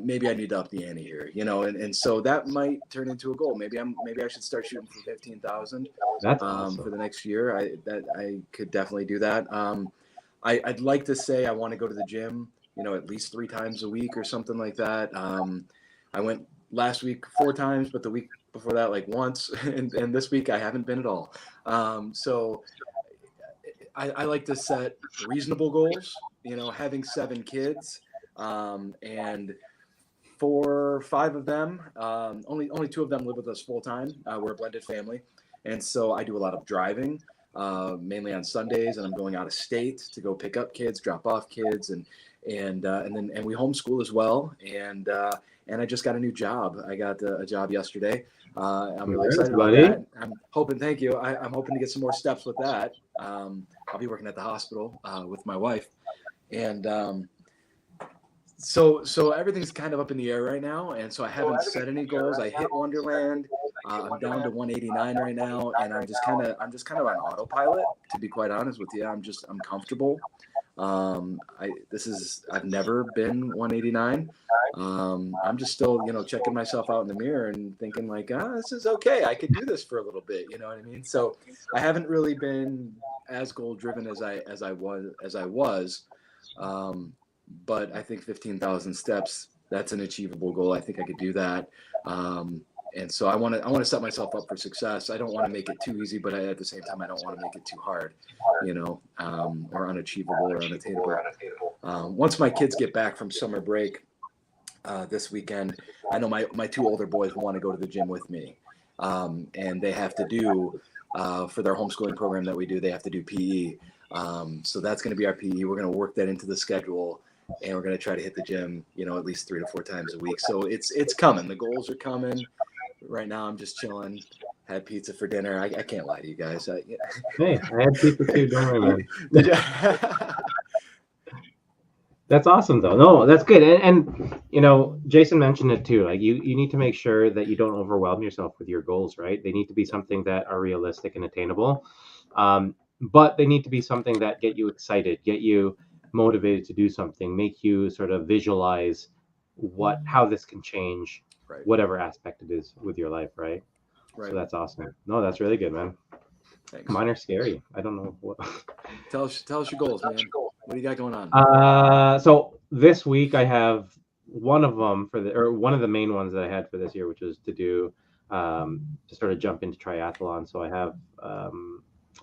Maybe I need to up the ante here, and so that might turn into a goal. Maybe I should start shooting for 15,000 awesome. For the next year. I could definitely do that. I'd like to say I want to go to the gym, at least 3 times a week or something like that. I went last week 4 times, but the week before that, like once, and this week I haven't been at all. So I like to set reasonable goals, having 7 kids. And 4 or 5 of them, only 2 of them live with us full time. We're a blended family. And so I do a lot of driving, mainly on Sundays, and I'm going out of state to go pick up kids, drop off kids, and we homeschool as well. And I just got a new job. I got a job yesterday. I'm really excited about that. I'm hoping, thank you. I'm hoping to get some more steps with that. I'll be working at the hospital with my wife. And so everything's kind of up in the air right now, and so I haven't set any goals. I hit Wonderland. I'm down to 189 right now, and I'm just kind of on autopilot, to be quite honest with you. I'm comfortable. I've never been 189. I'm just still, checking myself out in the mirror and thinking like, this is okay. I could do this for a little bit. You know what I mean? So I haven't really been as goal driven as I was. But I think 15,000 steps, that's an achievable goal. I think I could do that. And so I want to set myself up for success. I don't want to make it too easy, but at the same time, I don't want to make it too hard, or unachievable or unattainable. Once my kids get back from summer break this weekend, I know my 2 older boys want to go to the gym with me. And they have to do, for their homeschooling program that we do, they have to do PE. So that's going to be our PE. We're going to work that into the schedule, and we're going to try to hit the gym, at least 3 to 4 times a week. So it's coming. The goals are coming. Right now, I'm just chilling. Had pizza for dinner. I can't lie to you guys. Hey, I had pizza too. Don't worry, man. That's awesome, though. No, that's good. And Jason mentioned it too. Like you need to make sure that you don't overwhelm yourself with your goals, right? They need to be something that are realistic and attainable. But they need to be something that get you excited, get you motivated to do something, make you sort of visualize how this can change whatever aspect it is with your life, right? So that's awesome. No, that's really good, man. Thanks. Mine are scary. I don't know what. Tell us your goals, man. What do you got going on? So this week I have one of them one of the main ones that I had for this year, which was to do to sort of jump into triathlon. So I have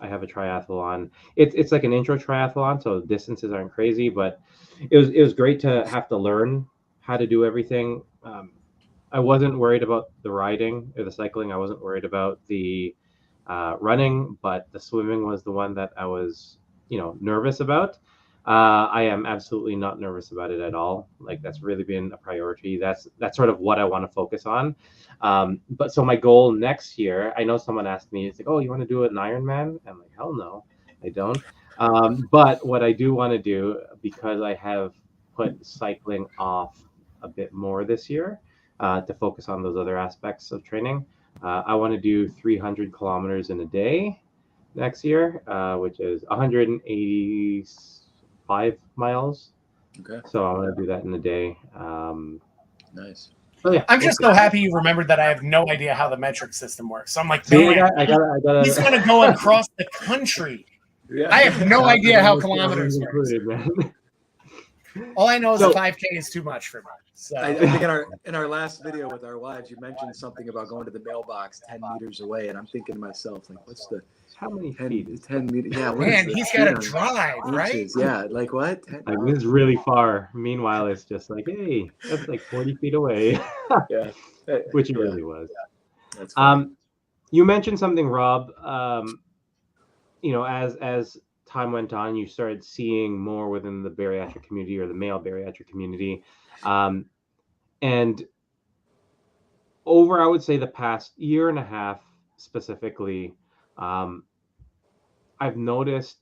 a triathlon. It's like an intro triathlon, so distances aren't crazy, but it was great to have to learn how to do everything. I wasn't worried about the riding or the cycling. I wasn't worried about the running, but the swimming was the one that I was, nervous about. I am absolutely not nervous about it at all. Like that's really been a priority. That's sort of what I want to focus on. But so my goal next year, I know someone asked me, it's like, oh, you want to do an Ironman? I'm like, hell no, I don't. But what I do want to do, because I have put cycling off a bit more this year to focus on those other aspects of training, I want to do 300 kilometers in a day next year, which is 185 miles. Okay. So I'm going to do that in a day. Nice. So yeah, I'm just so happy you remembered that I have no idea how the metric system works. So I'm like, See, man, I got he's going to go across the country. Yeah. I have no idea how kilometers work. man. All I know is a 5K is too much for me. So I think in our last video with our wives, you mentioned something about going to the mailbox 10 meters away, and I'm thinking to myself, like, what's the How many 10, feet? 10 meters? Yeah, what man, is he's the got to feet on drive, right? inches? Yeah, like what? 10, Like, this is really far. Meanwhile, it's just like, hey, that's like 40 feet away, yeah, which it yeah, really was. that's funny. You mentioned something, Rob. As time went on, you started seeing more within the bariatric community or the male bariatric community. And over, I would say, the past year and a half specifically, I've noticed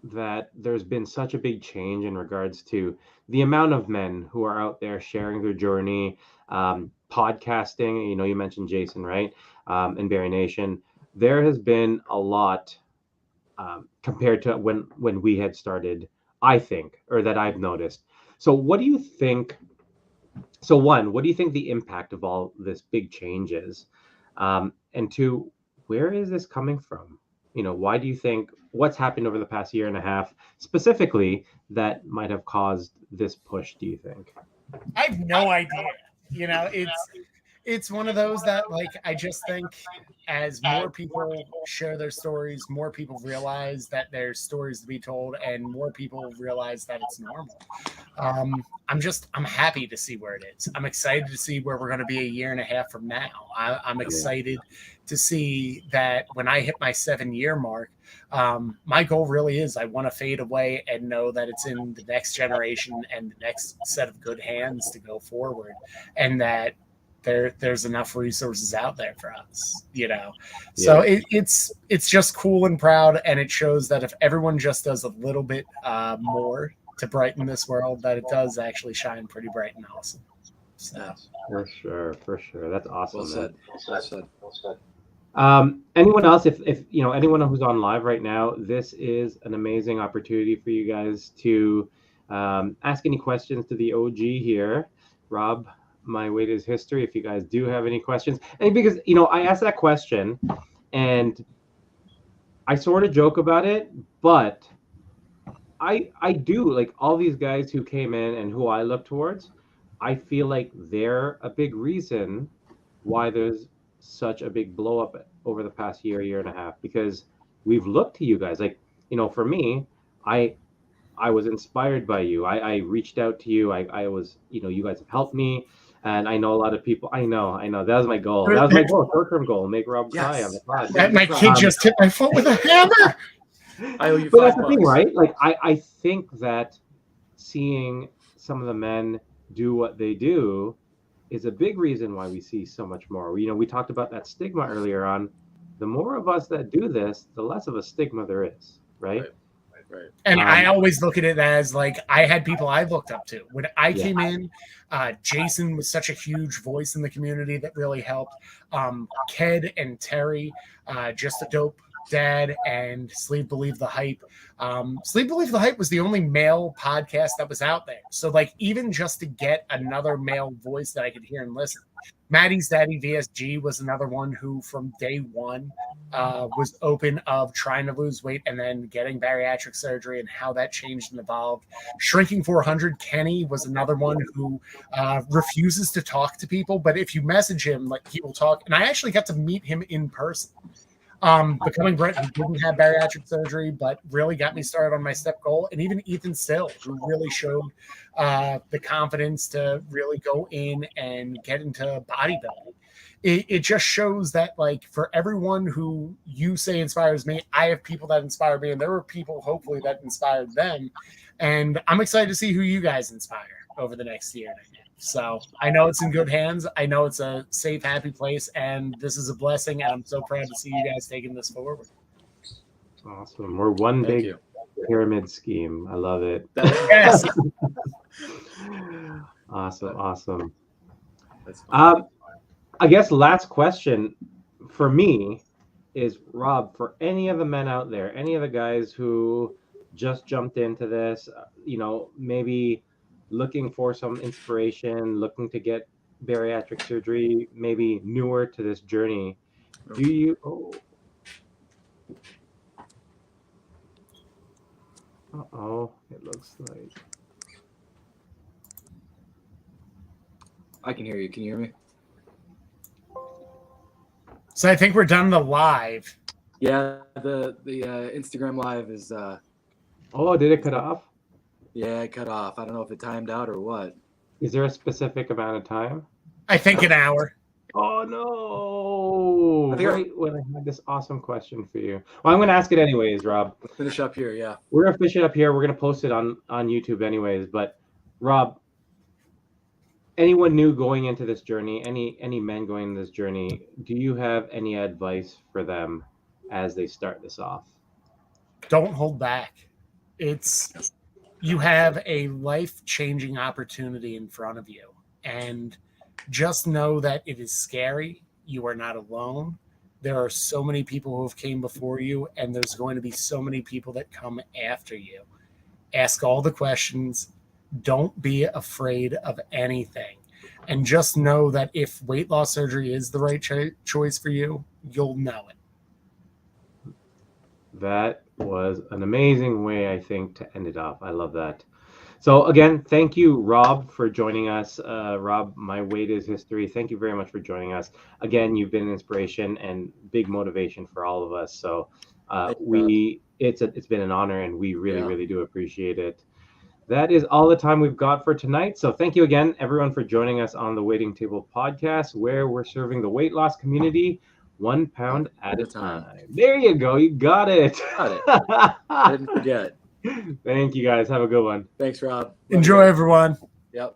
that there's been such a big change in regards to the amount of men who are out there sharing their journey, podcasting. You mentioned Jason, right? And Barry Nation. There has been a lot compared to when we had started, I think, or that I've noticed. So what do you think? So one, what do you think the impact of all this big change is? And two, where is this coming from? Why do you think what's happened over the past year and a half specifically that might have caused this push, do you think? I have no idea. It's one of those that, like, I just think as more people share their stories, more people realize that there's stories to be told, and more people realize that it's normal. I'm happy to see where it is. I'm excited to see where we're going to be a year and a half from now. I'm excited to see that when I hit my 7-year mark, my goal really is I want to fade away and know that it's in the next generation and the next set of good hands to go forward, and that there's enough resources out there for us, So it's just cool and proud, and it shows that if everyone just does a little bit more to brighten this world, that it does actually shine pretty bright and awesome. So For sure, that's awesome. Well said. Anyone else, if anyone who's on live right now, this is an amazing opportunity for you guys to ask any questions to the OG here, Rob. My weight is history. If you guys do have any questions, and because I asked that question and I sort of joke about it, but I do, like, all these guys who came in and who I look towards, I feel like they're a big reason why there's such a big blow up over the past year and a half, because we've looked to you guys. Like, for me, I was inspired by you. I reached out to you. I was, you guys have helped me. And I know a lot of people. I know. That was my goal. That was my goal. Short-term goal. Make Rob cry on the pod. My kid just hit my foot with a hammer. I owe you $5. But that's the thing, right? Like, I think that seeing some of the men do what they do is a big reason why we see so much more. We talked about that stigma earlier on. The more of us that do this, the less of a stigma there is, right? Right. And I always look at it as, like, I had people I looked up to. When I came in, Jason was such a huge voice in the community that really helped. Ked and Terry, just a dope dad, and Sleep Believe the Hype. Sleep Believe the Hype was the only male podcast that was out there. So, like, even just to get another male voice that I could hear and listen, Maddie's Daddy VSG was another one who from day one was open of trying to lose weight and then getting bariatric surgery and how that changed and evolved. Shrinking 400 Kenny was another one who refuses to talk to people, but if you message him, like, he will talk. And I actually got to meet him in person. Becoming Brent, who didn't have bariatric surgery, but really got me started on my step goal. And even Ethan Still, who really showed the confidence to really go in and get into bodybuilding. It just shows that, like, for everyone who you say inspires me, I have people that inspire me, and there were people hopefully that inspired them. And I'm excited to see who you guys inspire over the next year and a half. So I know it's in good hands. I know it's a safe, happy place, and this is a blessing. And I'm so proud to see you guys taking this forward. Awesome. We're one big pyramid scheme. I love it. Yes. Awesome. I guess last question for me is, Rob, for any of the men out there, any of the guys who just jumped into this, maybe looking for some inspiration, looking to get bariatric surgery, maybe newer to this journey, do you... it looks like... I can hear you. Can you hear me? So I think we're done the live. Yeah, the Instagram live is... did it cut off? Yeah, it cut off. I don't know if it timed out or what. Is there a specific amount of time? I think an hour. Oh, no. When I had this awesome question for you. Well, I'm going to ask it anyways, Rob. Let's finish up here, yeah. We're going to finish it up here. We're going to post it on YouTube anyways. But, Rob, anyone new going into this journey, any men going into this journey, do you have any advice for them as they start this off? Don't hold back. You have a life-changing opportunity in front of you, and just know that it is scary. You are not alone. There are so many people who have came before you, and there's going to be so many people that come after you. Ask all the questions. Don't be afraid of anything. And just know that if weight loss surgery is the right choice for you, you'll know it. That was an amazing way, I think, to end it off. I love that. So again, thank you, Rob, for joining us. Rob, My Weight is History. Thank you very much for joining us. Again, you've been an inspiration and big motivation for all of us. So it's been an honor, and we really do appreciate it. That is all the time we've got for tonight. So thank you again, everyone, for joining us on the Waiting Table Podcast, where we're serving the weight loss community 1 pound at a time. There you go. You got it. I didn't forget. Thank you, guys. Have a good one. Thanks, Rob. Enjoy, everyone. Yep.